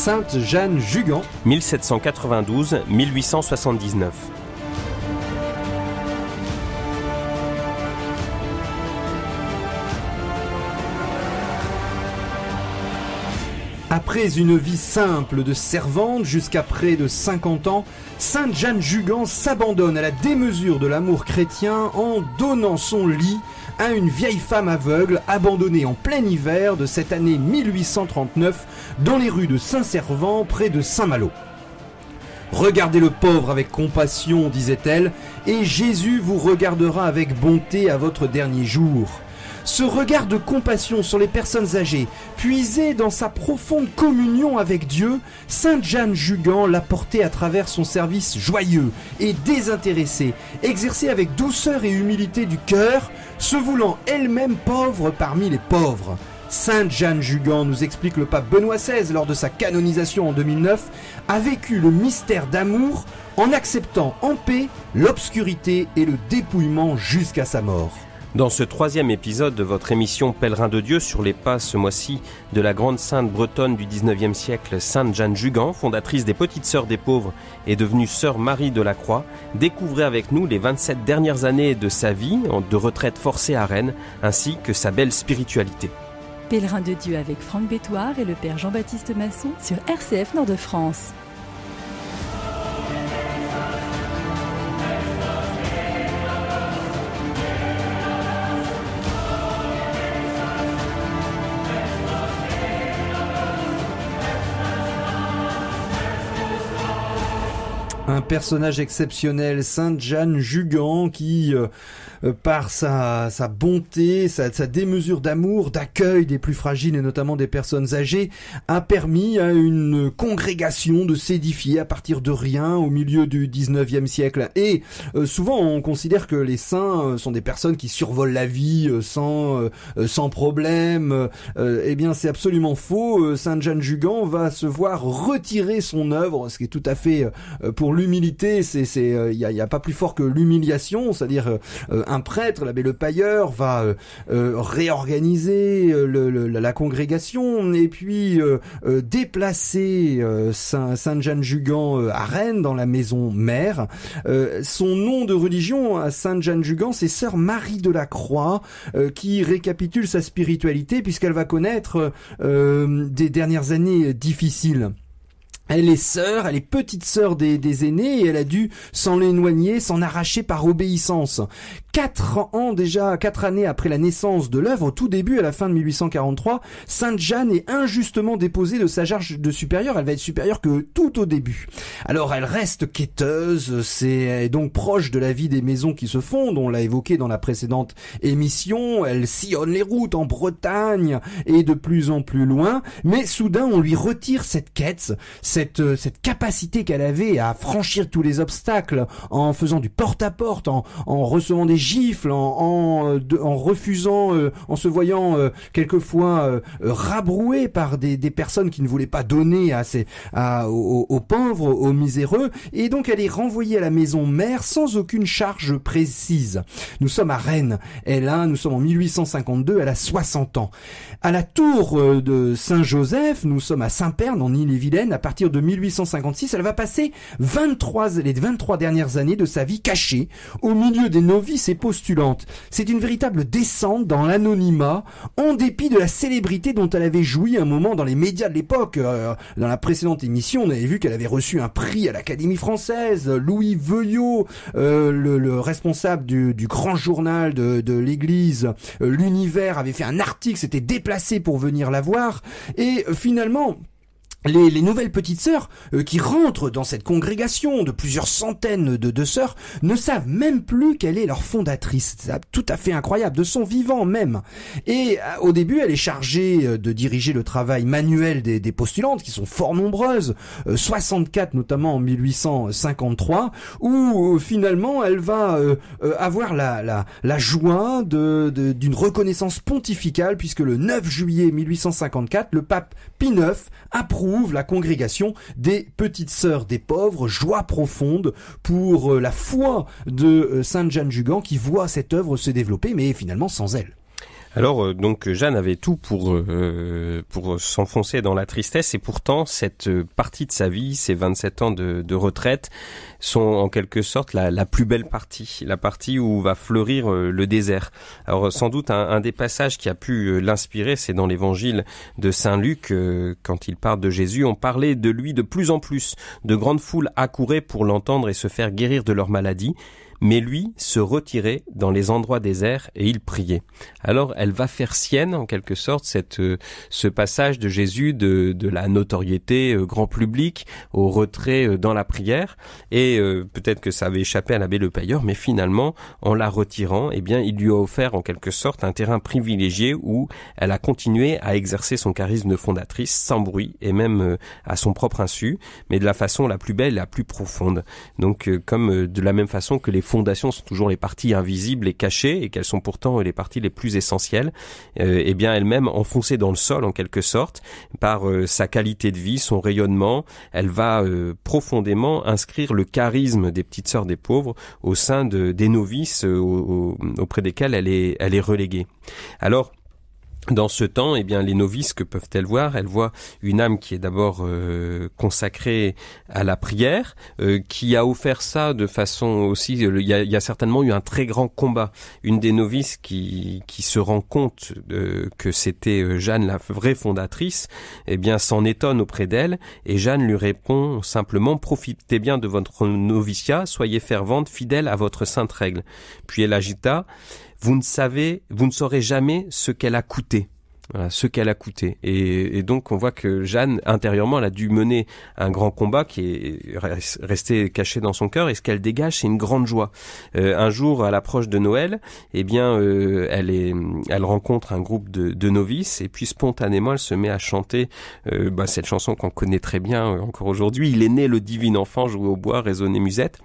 Sainte Jeanne Jugan. 1792-1879. Après une vie simple de servante jusqu'à près de 50 ans, Sainte Jeanne Jugan s'abandonne à la démesure de l'amour chrétien en donnant son lit à une vieille femme aveugle abandonnée en plein hiver de cette année 1839 dans les rues de Saint-Servant près de Saint-Malo. « Regardez le pauvre avec compassion, disait-elle, et Jésus vous regardera avec bonté à votre dernier jour. » Ce regard de compassion sur les personnes âgées, puisé dans sa profonde communion avec Dieu, Sainte Jeanne Jugan l'a porté à travers son service joyeux et désintéressé, exercé avec douceur et humilité du cœur, se voulant elle-même pauvre parmi les pauvres. Sainte Jeanne Jugan, nous explique le pape Benoît XVI lors de sa canonisation en 2009, a vécu le mystère d'amour en acceptant en paix l'obscurité et le dépouillement jusqu'à sa mort. Dans ce 3e épisode de votre émission Pèlerin de Dieu, sur les pas ce mois-ci de la grande sainte bretonne du 19e siècle, Sainte Jeanne Jugan, fondatrice des Petites Sœurs des Pauvres et devenue Sœur Marie de la Croix, découvrez avec nous les 27 dernières années de sa vie, de retraite forcée à Rennes, ainsi que sa belle spiritualité. Pèlerin de Dieu avec Franck Bétoir et le Père Jean-Baptiste Masson sur RCF Nord-de-France. Un personnage exceptionnel, Sainte Jeanne Jugan, qui, par sa bonté, sa démesure d'amour, d'accueil des plus fragiles et notamment des personnes âgées, a permis à une congrégation de s'édifier à partir de rien au milieu du 19e siècle. Et souvent, on considère que les saints sont des personnes qui survolent la vie sans problème. Eh bien, c'est absolument faux. Sainte Jeanne Jugan va se voir retirer son œuvre, ce qui est tout à fait pour l'humilité, il y a pas plus fort que l'humiliation, c'est-à-dire un prêtre, l'abbé Le Pailleur, va réorganiser la congrégation et puis déplacer Sainte Jeanne Jugan à Rennes dans la maison mère. Son nom de religion à Sainte Jeanne Jugan, c'est Sœur Marie de la Croix, qui récapitule sa spiritualité puisqu'elle va connaître des dernières années difficiles. Elle est sœur, elle est petite sœur des aînés et elle a dû s'en éloigner, s'en arracher par obéissance. 4 années après la naissance de l'œuvre, au tout début, à la fin de 1843, Sainte Jeanne est injustement déposée de sa charge de supérieure. Elle va être supérieure que tout au début. Alors elle reste quêteuse, elle est donc proche de la vie des maisons qui se fondent, on l'a évoqué dans la précédente émission. Elle sillonne les routes en Bretagne et de plus en plus loin, mais soudain on lui retire cette quête, cette capacité qu'elle avait à franchir tous les obstacles en faisant du porte-à-porte, en recevant des gifles, en refusant, en se voyant quelquefois rabrouée par des personnes qui ne voulaient pas donner aux pauvres, aux miséreux, et donc elle est renvoyée à la maison mère sans aucune charge précise. Nous sommes à Rennes, nous sommes en 1852, elle a 60 ans. À la tour de Saint-Joseph, nous sommes à Saint-Pern en Ille-et-Vilaine. À partir de 1856, elle va passer les 23 dernières années de sa vie cachée au milieu des novices et postulantes. C'est une véritable descente dans l'anonymat, en dépit de la célébrité dont elle avait joui un moment dans les médias de l'époque. Dans la précédente émission, on avait vu qu'elle avait reçu un prix à l'Académie française. Louis Veuillot, le responsable du grand journal de l'Église, l'Univers, avait fait un article, s'était déplacé pour venir la voir, et finalement les nouvelles petites sœurs qui rentrent dans cette congrégation de plusieurs centaines de sœurs ne savent même plus quelle est leur fondatrice. C'est tout à fait incroyable, de son vivant même. Et au début, elle est chargée de diriger le travail manuel des postulantes, qui sont fort nombreuses, 64 notamment en 1853, où finalement elle va avoir la joie d'une reconnaissance pontificale, puisque le 9 juillet 1854, le pape Pie IX approuve la congrégation des Petites Sœurs des Pauvres, joie profonde pour la foi de Sainte Jeanne Jugan qui voit cette œuvre se développer, mais finalement sans elle. Alors donc Jeanne avait tout pour s'enfoncer dans la tristesse, et pourtant cette partie de sa vie, ces 27 ans de retraite, sont en quelque sorte la plus belle partie, la partie où va fleurir le désert. Alors sans doute un des passages qui a pu l'inspirer, c'est dans l'évangile de Saint Luc, quand il parle de Jésus, on parlait de lui de plus en plus, de grandes foules accouraient pour l'entendre et se faire guérir de leur maladie. Mais lui se retirait dans les endroits déserts et il priait. Alors elle va faire sienne en quelque sorte ce passage de Jésus de la notoriété grand public au retrait dans la prière, et peut-être que ça avait échappé à l'abbé Le Payeur, mais finalement en la retirant, eh bien il lui a offert en quelque sorte un terrain privilégié où elle a continué à exercer son charisme de fondatrice sans bruit et même à son propre insu, mais de la façon la plus belle et la plus profonde. Donc comme de la même façon que les fondations sont toujours les parties invisibles et cachées, et qu'elles sont pourtant les parties les plus essentielles, eh bien elle-même enfoncée dans le sol en quelque sorte, par sa qualité de vie, son rayonnement, elle va profondément inscrire le charisme des petites sœurs des pauvres au sein des novices auprès desquels elle est reléguée. Alors, dans ce temps, eh bien, les novices, que peuvent-elles voir? Elles voient une âme qui est d'abord consacrée à la prière, qui a offert ça de façon aussi. Il y a certainement eu un très grand combat. Une des novices qui se rend compte que c'était Jeanne la vraie fondatrice, eh bien, s'en étonne auprès d'elle, et Jeanne lui répond simplement: profitez bien de votre noviciat, soyez fervente, fidèle à votre sainte règle. Puis elle agita: vous ne saurez jamais ce qu'elle a coûté. Voilà, ce qu'elle a coûté. Et donc on voit que Jeanne, intérieurement, elle a dû mener un grand combat qui est resté caché dans son cœur, et ce qu'elle dégage, c'est une grande joie. Un jour, à l'approche de Noël, eh bien, elle rencontre un groupe de novices, et puis spontanément, elle se met à chanter cette chanson qu'on connaît très bien encore aujourd'hui: Il est né le divin enfant, joué au bois, résonnait musette.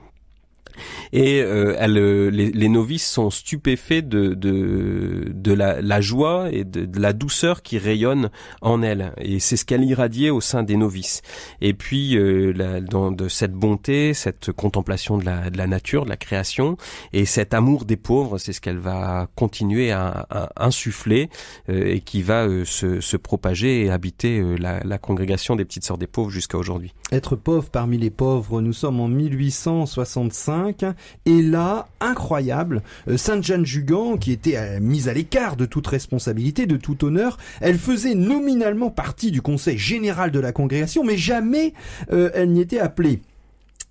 Et les novices sont stupéfaits de la joie et de la douceur qui rayonne en elle, et c'est ce qu'elle irradiait au sein des novices. Et puis de cette bonté, cette contemplation de la nature, de la création, et cet amour des pauvres, c'est ce qu'elle va continuer à insuffler, et qui va se propager et habiter la congrégation des Petites Sœurs des Pauvres jusqu'à aujourd'hui. Être pauvre parmi les pauvres, nous sommes en 1865, et là, incroyable, Sainte Jeanne Jugan, qui était mise à l'écart de toute responsabilité, de tout honneur, elle faisait nominalement partie du conseil général de la congrégation, mais jamais elle n'y était appelée.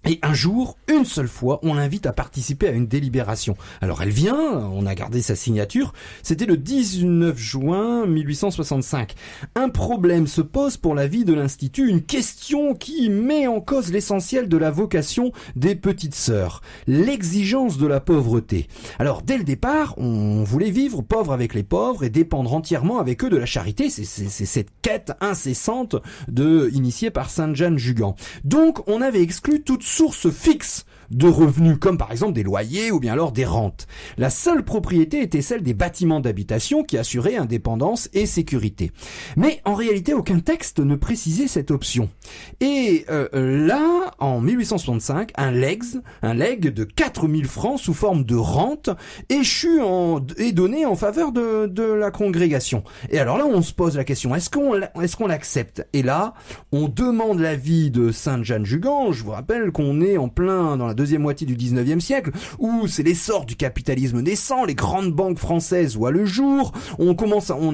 Et un jour, une seule fois, on l'invite à participer à une délibération. Alors elle vient, on a gardé sa signature, c'était le 19 juin 1865. Un problème se pose pour la vie de l'Institut, une question qui met en cause l'essentiel de la vocation des petites sœurs, l'exigence de la pauvreté. Alors dès le départ, on voulait vivre pauvre avec les pauvres et dépendre entièrement avec eux de la charité. C'est cette quête incessante initiée par Sainte Jeanne Jugan. Donc on avait exclu toute source fixe de revenus, comme par exemple des loyers ou bien alors des rentes. La seule propriété était celle des bâtiments d'habitation qui assuraient indépendance et sécurité. Mais en réalité, aucun texte ne précisait cette option. Et là, en 1865, un legs de 4000 francs sous forme de rente est donné en faveur de la congrégation. Et alors là, on se pose la question, est-ce qu'on l'accepte? Et là, on demande l'avis de Sainte Jeanne Jugan. Je vous rappelle qu'on est en plein dans la deuxième moitié du 19e siècle, où c'est l'essor du capitalisme naissant, les grandes banques françaises voient le jour, on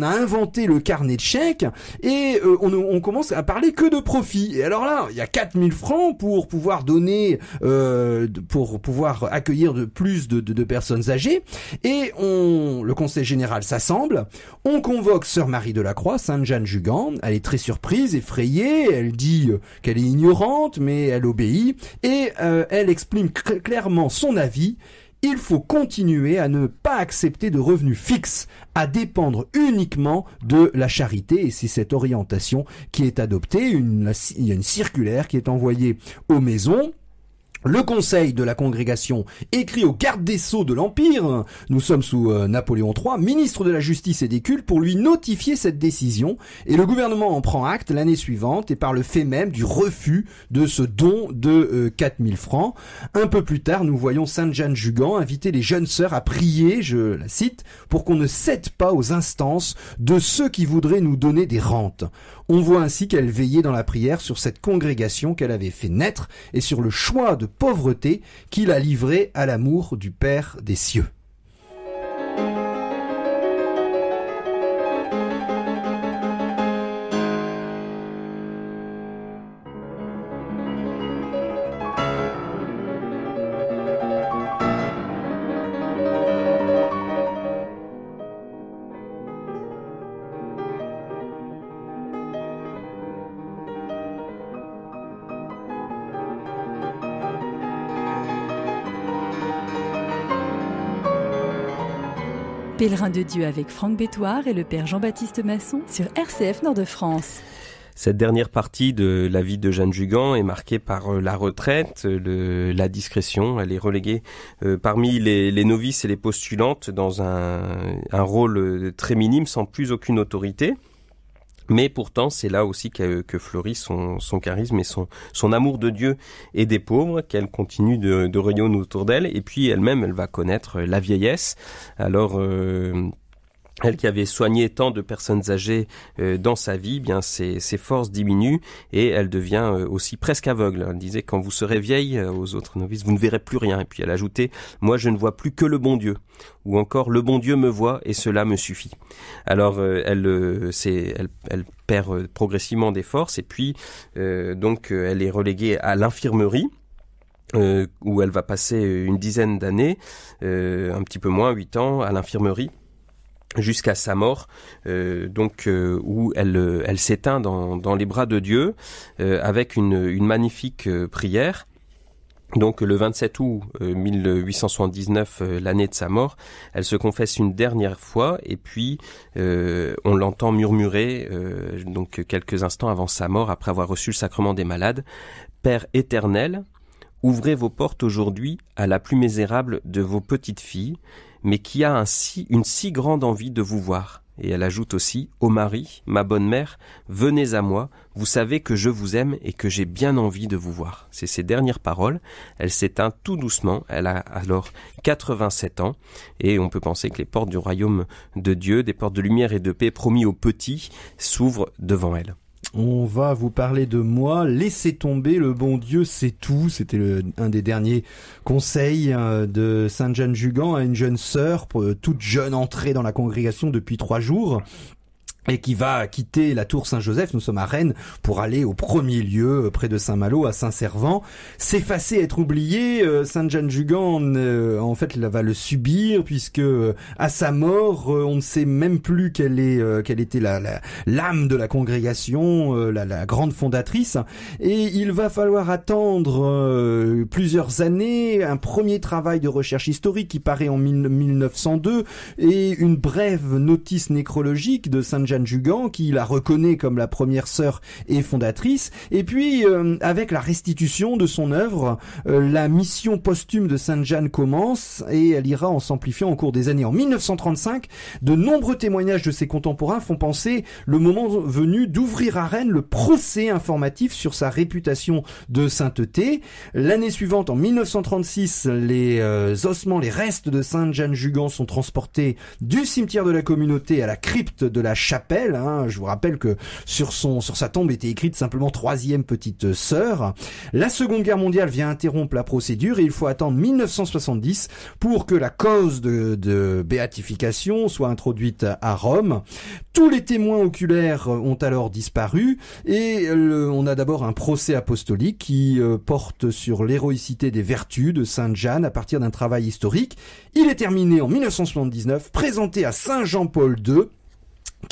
a inventé le carnet de chèques, et on commence à parler que de profit. Et alors là, il y a 4000 francs pour pouvoir donner, pour pouvoir accueillir de plus de personnes âgées, et le conseil général s'assemble, on convoque sœur Marie de la Croix, Sainte Jeanne Jugan, elle est très surprise, effrayée, elle dit qu'elle est ignorante, mais elle obéit, et elle explique clairement son avis: il faut continuer à ne pas accepter de revenus fixes, à dépendre uniquement de la charité, et c'est cette orientation qui est adoptée. Il y a une circulaire qui est envoyée aux maisons, Le conseil de la congrégation écrit au garde des sceaux de l'Empire, nous sommes sous Napoléon III, ministre de la Justice et des Cultes, pour lui notifier cette décision, et le gouvernement en prend acte l'année suivante, et par le fait même du refus de ce don de 4000 francs. Un peu plus tard, nous voyons Sainte Jeanne Jugan inviter les jeunes sœurs à prier, je la cite, pour qu'on ne cède pas aux instances de ceux qui voudraient nous donner des rentes. On voit ainsi qu'elle veillait dans la prière sur cette congrégation qu'elle avait fait naître et sur le choix de pauvreté qu'il a livré à l'amour du Père des cieux. Pèlerin de Dieu avec Franck Bétoir et le Père Jean-Baptiste Masson sur RCF Nord-de-France. Cette dernière partie de la vie de Jeanne Jugan est marquée par la retraite, la discrétion. Elle est reléguée parmi les novices et les postulantes dans un rôle très minime, sans plus aucune autorité. Mais pourtant, c'est là aussi que fleurit son charisme et son amour de Dieu et des pauvres, qu'elle continue de rayonner autour d'elle. Et puis elle-même, elle va connaître la vieillesse. Alors, elle qui avait soigné tant de personnes âgées dans sa vie, bien ses forces diminuent et elle devient aussi presque aveugle. Elle disait, quand vous serez vieille, aux autres novices, vous ne verrez plus rien. Et puis elle ajoutait, moi je ne vois plus que le bon Dieu. Ou encore, le bon Dieu me voit et cela me suffit. Alors elle perd progressivement des forces et puis donc elle est reléguée à l'infirmerie. Où elle va passer une dizaine d'années, un petit peu moins, 8 ans, à l'infirmerie. Jusqu'à sa mort, où elle s'éteint dans les bras de Dieu avec une magnifique prière. Donc le 27 août 1879, l'année de sa mort, elle se confesse une dernière fois et puis on l'entend murmurer donc quelques instants avant sa mort, après avoir reçu le sacrement des malades, « Père éternel, ouvrez vos portes aujourd'hui à la plus misérable de vos petites filles, mais qui a une si grande envie de vous voir. » Et elle ajoute aussi, « Ô Marie, ma bonne mère, venez à moi, vous savez que je vous aime et que j'ai bien envie de vous voir. » C'est ses dernières paroles. Elle s'éteint tout doucement, elle a alors 87 ans, et on peut penser que les portes du royaume de Dieu, des portes de lumière et de paix promis aux petits, s'ouvrent devant elle. On va vous parler de moi, laissez tomber, le bon Dieu c'est tout. C'était un des derniers conseils de Sainte Jeanne Jugan à une jeune sœur, toute jeune entrée dans la congrégation depuis 3 jours. Et qui va quitter la tour Saint-Joseph, nous sommes à Rennes, pour aller au premier lieu, près de Saint-Malo, à Saint-Servant. S'effacer, être oublié, Sainte Jeanne Jugan, en fait, elle va le subir, puisque à sa mort, on ne sait même plus quelle était l'âme de la congrégation, la grande fondatrice. Et il va falloir attendre plusieurs années, un premier travail de recherche historique qui paraît en 1902, et une brève notice nécrologique de Sainte Jeanne Jugan, qui la reconnaît comme la première sœur et fondatrice. Et puis, avec la restitution de son œuvre, la mission posthume de Sainte Jeanne commence et elle ira en s'amplifiant au cours des années. En 1935, de nombreux témoignages de ses contemporains font penser le moment venu d'ouvrir à Rennes le procès informatif sur sa réputation de sainteté. L'année suivante, en 1936, les ossements, les restes de Sainte Jeanne Jugan sont transportés du cimetière de la communauté à la crypte de la chapelle. Je vous rappelle que sur sa tombe était écrite simplement 3e petite sœur. La Seconde Guerre mondiale vient interrompre la procédure et il faut attendre 1970 pour que la cause de béatification soit introduite à Rome. Tous les témoins oculaires ont alors disparu et on a d'abord un procès apostolique qui porte sur l'héroïcité des vertus de Sainte Jeanne à partir d'un travail historique. Il est terminé en 1979, présenté à Saint Jean-Paul II,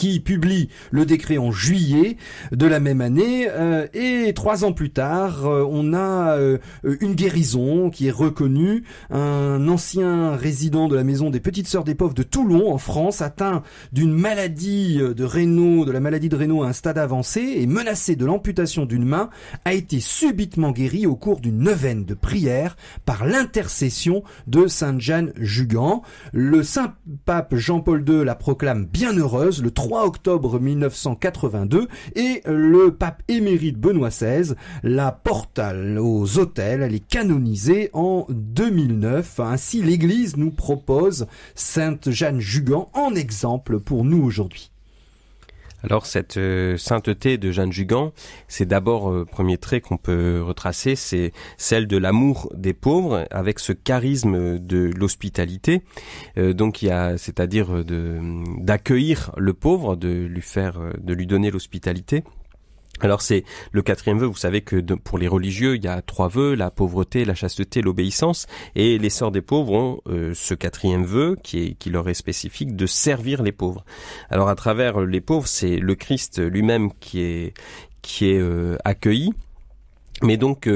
qui publie le décret en juillet de la même année, et 3 ans plus tard, on a une guérison qui est reconnue. Un ancien résident de la maison des Petites Sœurs des Pauvres de Toulon, en France, atteint d'une maladie de Raynaud, de la maladie de Raynaud à un stade avancé et menacé de l'amputation d'une main, a été subitement guéri au cours d'une neuvaine de prière par l'intercession de Sainte Jeanne Jugan. Le saint pape Jean-Paul II la proclame bienheureuse le 3 octobre 1982 et le pape émérite Benoît XVI la porte aux autels, elle est canonisée en 2009. Ainsi, l'Église nous propose Sainte Jeanne Jugan en exemple pour nous aujourd'hui. Alors cette sainteté de Jeanne Jugan, c'est d'abord, premier trait qu'on peut retracer, c'est celle de l'amour des pauvres avec ce charisme de l'hospitalité. Donc il y a, c'est-à-dire d'accueillir le pauvre, de lui donner l'hospitalité. Alors c'est le 4e vœu, vous savez que pour les religieux, il y a 3 vœux, la pauvreté, la chasteté, l'obéissance, et les sœurs des pauvres ont ce 4e vœu qui leur est spécifique de servir les pauvres. Alors à travers les pauvres, c'est le Christ lui-même qui est accueilli, mais donc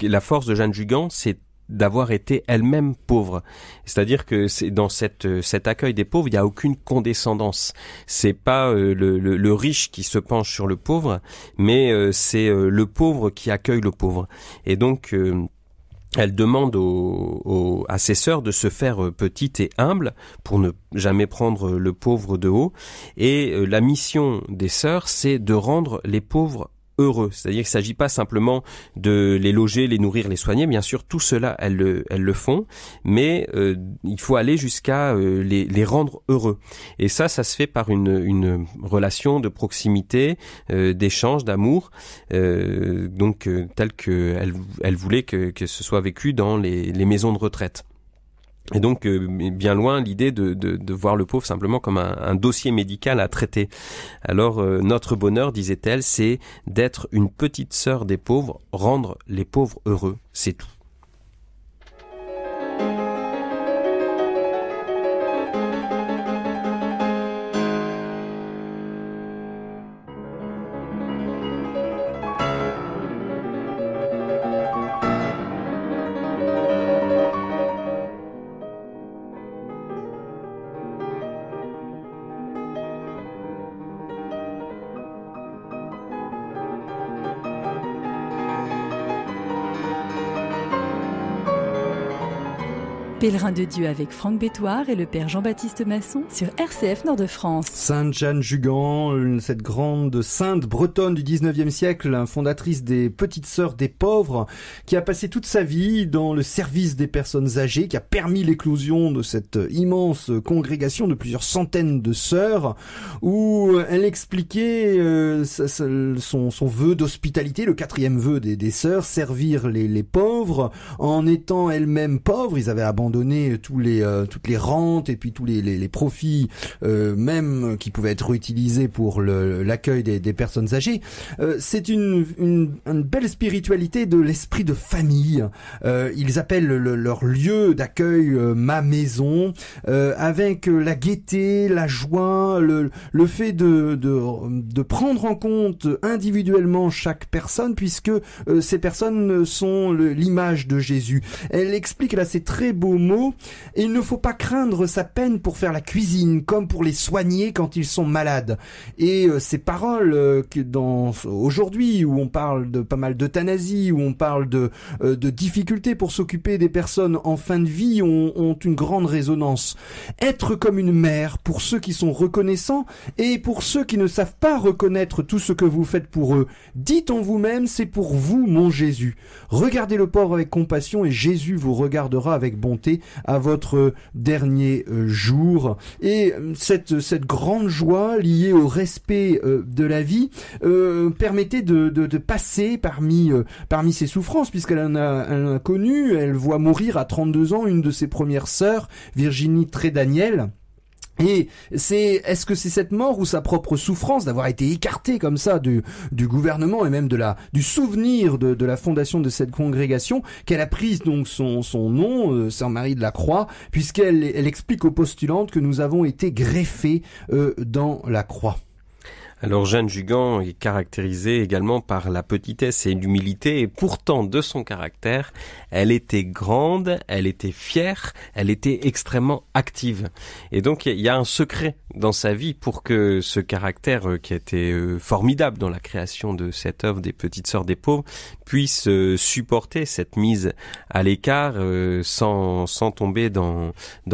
la force de Jeanne Jugan, c'est d'avoir été elle-même pauvre. C'est-à-dire que c'est dans cet accueil des pauvres, il n'y a aucune condescendance. C'est pas le riche qui se penche sur le pauvre, mais c'est le pauvre qui accueille le pauvre. Et donc elle demande à ses sœurs de se faire petites et humbles pour ne jamais prendre le pauvre de haut. Et la mission des sœurs, c'est de rendre les pauvres heureux. C'est-à-dire qu'il ne s'agit pas simplement de les loger, les nourrir, les soigner. Bien sûr, tout cela, elles le font, mais il faut aller jusqu'à les rendre heureux. Et ça se fait par une relation de proximité, d'échange, d'amour, telle qu'elle voulait que ce soit vécu dans les maisons de retraite. Et donc, bien loin l'idée de voir le pauvre simplement comme un dossier médical à traiter. Alors, notre bonheur, disait-elle, c'est d'être une petite sœur des pauvres, rendre les pauvres heureux, c'est tout. Pèlerin de Dieu avec Franck Bétoir et le Père Jean-Baptiste Masson sur RCF Nord-de-France. Sainte Jeanne Jugan, cette grande sainte bretonne du 19e siècle, fondatrice des Petites Sœurs des Pauvres, qui a passé toute sa vie dans le service des personnes âgées, qui a permis l'éclosion de cette immense congrégation de plusieurs centaines de sœurs, où elle expliquait son vœu d'hospitalité, le 4e vœu des sœurs, servir les pauvres, en étant elle-même pauvre. Ils avaient abandonné toutes les rentes et puis tous les profits même qui pouvaient être utilisés pour l'accueil des personnes âgées. C'est une belle spiritualité de l'esprit de famille. Ils appellent leur lieu d'accueil ma maison, avec la gaieté, la joie, le fait de prendre en compte individuellement chaque personne, puisque ces personnes sont l'image de Jésus. Elle explique là ces très beaux mots: et il ne faut pas craindre sa peine pour faire la cuisine, comme pour les soigner quand ils sont malades. Et ces paroles aujourd'hui, où on parle de pas mal d'euthanasie, où on parle de difficultés pour s'occuper des personnes en fin de vie, ont une grande résonance. Être comme une mère pour ceux qui sont reconnaissants et pour ceux qui ne savent pas reconnaître tout ce que vous faites pour eux. Dites en vous-même: c'est pour vous, mon Jésus. Regardez le pauvre avec compassion et Jésus vous regardera avec bonté à votre dernier jour. Et cette grande joie liée au respect de la vie permettait de passer parmi ses souffrances, puisqu'elle en a connu. Elle voit mourir à 32 ans une de ses premières sœurs, Virginie Trédaniel. Et est-ce que c'est cette mort ou sa propre souffrance d'avoir été écarté comme ça du gouvernement et même du souvenir de la fondation de cette congrégation qu'elle a pris donc son nom, Sainte Marie de la Croix, puisqu'elle explique aux postulantes que nous avons été greffés dans la croix. Alors Jeanne Jugan est caractérisée également par la petitesse et l'humilité, et pourtant de son caractère, elle était grande, elle était fière, elle était extrêmement active. Et donc il y a un secret dans sa vie pour que ce caractère qui a été formidable dans la création de cette œuvre des Petites Sœurs des Pauvres puisse supporter cette mise à l'écart sans tomber dans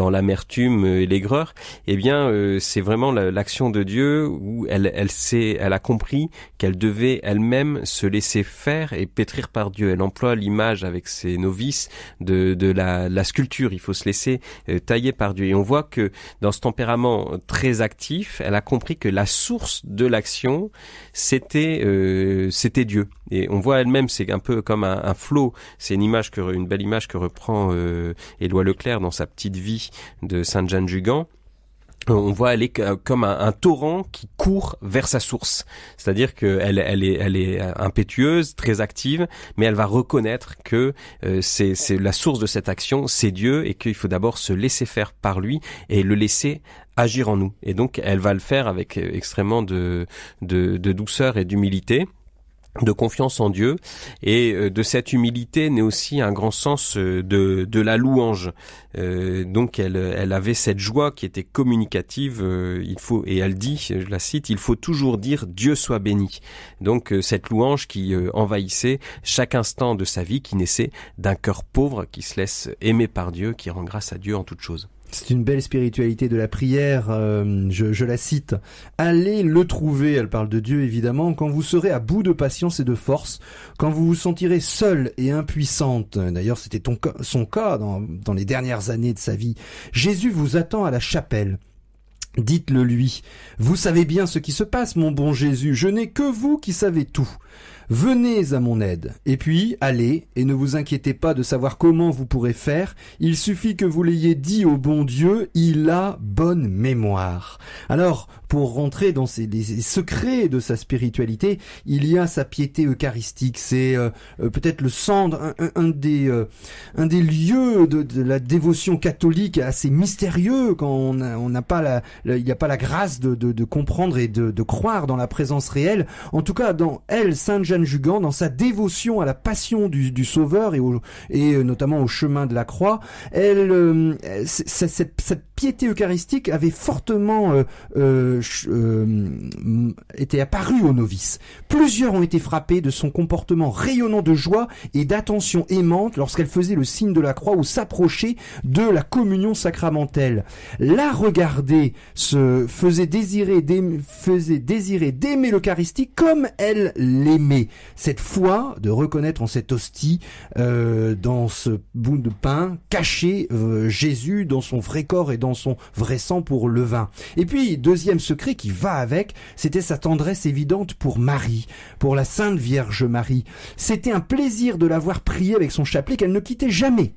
l'amertume et l'aigreur. Eh bien c'est vraiment l'action de Dieu où elle a compris qu'elle devait elle-même se laisser faire et pétrir par Dieu. Elle emploie l'image avec ses novices de la sculpture. Il faut se laisser tailler par Dieu. Et on voit que dans ce tempérament très actif, elle a compris que la source de l'action, c'était Dieu. Et on voit elle-même, c'est un peu comme un flot. C'est une belle image que reprend Éloi Leclerc dans sa petite vie de Sainte Jeanne Jugan. On voit elle est comme un torrent qui court vers sa source. C'est-à-dire qu'elle est impétueuse, très active, mais elle va reconnaître que c'est la source de cette action, c'est Dieu, et qu'il faut d'abord se laisser faire par lui et le laisser agir en nous. Et donc elle va le faire avec extrêmement de douceur et d'humilité, de confiance en Dieu, et de cette humilité naît aussi un grand sens de la louange. Donc elle avait cette joie qui était communicative. Et elle dit, je la cite, il faut toujours dire Dieu soit béni. Donc cette louange qui envahissait chaque instant de sa vie, qui naissait d'un cœur pauvre qui se laisse aimer par Dieu, qui rend grâce à Dieu en toute chose. C'est une belle spiritualité de la prière, je la cite. Allez le trouver, elle parle de Dieu évidemment, quand vous serez à bout de patience et de force, quand vous vous sentirez seule et impuissante. D'ailleurs, c'était son cas dans les dernières années de sa vie. Jésus vous attend à la chapelle. Dites-le lui. Vous savez bien ce qui se passe, mon bon Jésus. Je n'ai que vous qui savez tout. Venez à mon aide, et puis allez, et ne vous inquiétez pas de savoir comment vous pourrez faire, il suffit que vous l'ayez dit au bon Dieu, il a bonne mémoire. Alors, pour rentrer dans les secrets de sa spiritualité, il y a sa piété eucharistique, c'est peut-être le centre, un des lieux de la dévotion catholique assez mystérieux, quand on n'a pas il n'y a pas la grâce de comprendre et de croire dans la présence réelle. En tout cas, dans elle, Sainte Jeanne Jugan, dans sa dévotion à la passion du Sauveur et notamment au chemin de la croix, cette piété eucharistique avait fortement était apparue aux novices. Plusieurs ont été frappés de son comportement rayonnant de joie et d'attention aimante lorsqu'elle faisait le signe de la croix ou s'approchait de la communion sacramentelle. La regarder se faisait désirer d'aimer l'Eucharistie comme elle l'aimait. Cette foi de reconnaître en cette hostie, dans ce bout de pain, caché Jésus dans son vrai corps et dans son vrai sang pour le vin. Et puis, deuxième secret qui va avec, c'était sa tendresse évidente pour Marie, pour la Sainte Vierge Marie. C'était un plaisir de la voir prier avec son chapelet qu'elle ne quittait jamais.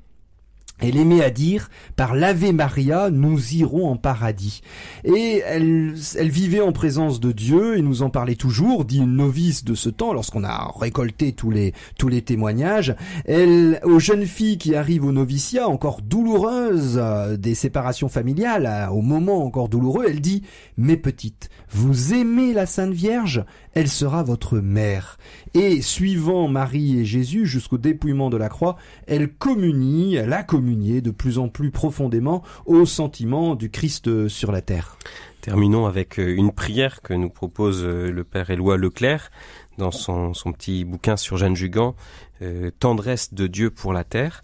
Elle aimait à dire, par l'Ave Maria, nous irons en paradis. Et elle vivait en présence de Dieu et nous en parlait toujours, dit une novice de ce temps, lorsqu'on a récolté tous les témoignages. Aux jeunes filles qui arrivent au noviciat, encore douloureuses, des séparations familiales, au moment encore douloureux, elle dit, mes petites, vous aimez la Sainte Vierge? Elle sera votre mère. Et suivant Marie et Jésus jusqu'au dépouillement de la croix, elle a communié de plus en plus profondément au sentiment du Christ sur la terre. Terminons avec une prière que nous propose le Père Éloi Leclerc dans son petit bouquin sur Jeanne Jugan, Tendresse de Dieu pour la terre.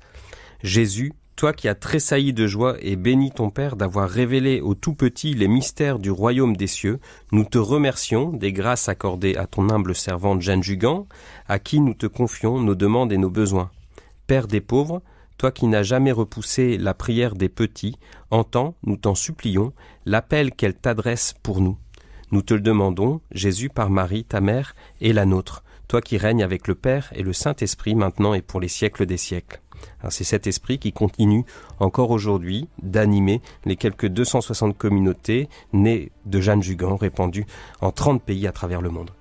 Jésus, toi qui as tressailli de joie et béni ton Père d'avoir révélé aux tout-petits les mystères du royaume des cieux, nous te remercions des grâces accordées à ton humble servante Jeanne Jugan, à qui nous te confions nos demandes et nos besoins. Père des pauvres, toi qui n'as jamais repoussé la prière des petits, entends, nous t'en supplions, l'appel qu'elle t'adresse pour nous. Nous te le demandons, Jésus, par Marie, ta mère, et la nôtre, toi qui règnes avec le Père et le Saint-Esprit maintenant et pour les siècles des siècles. Alors, c'est cet esprit qui continue encore aujourd'hui d'animer les quelques 260 communautés nées de Jeanne Jugan répandues en 30 pays à travers le monde.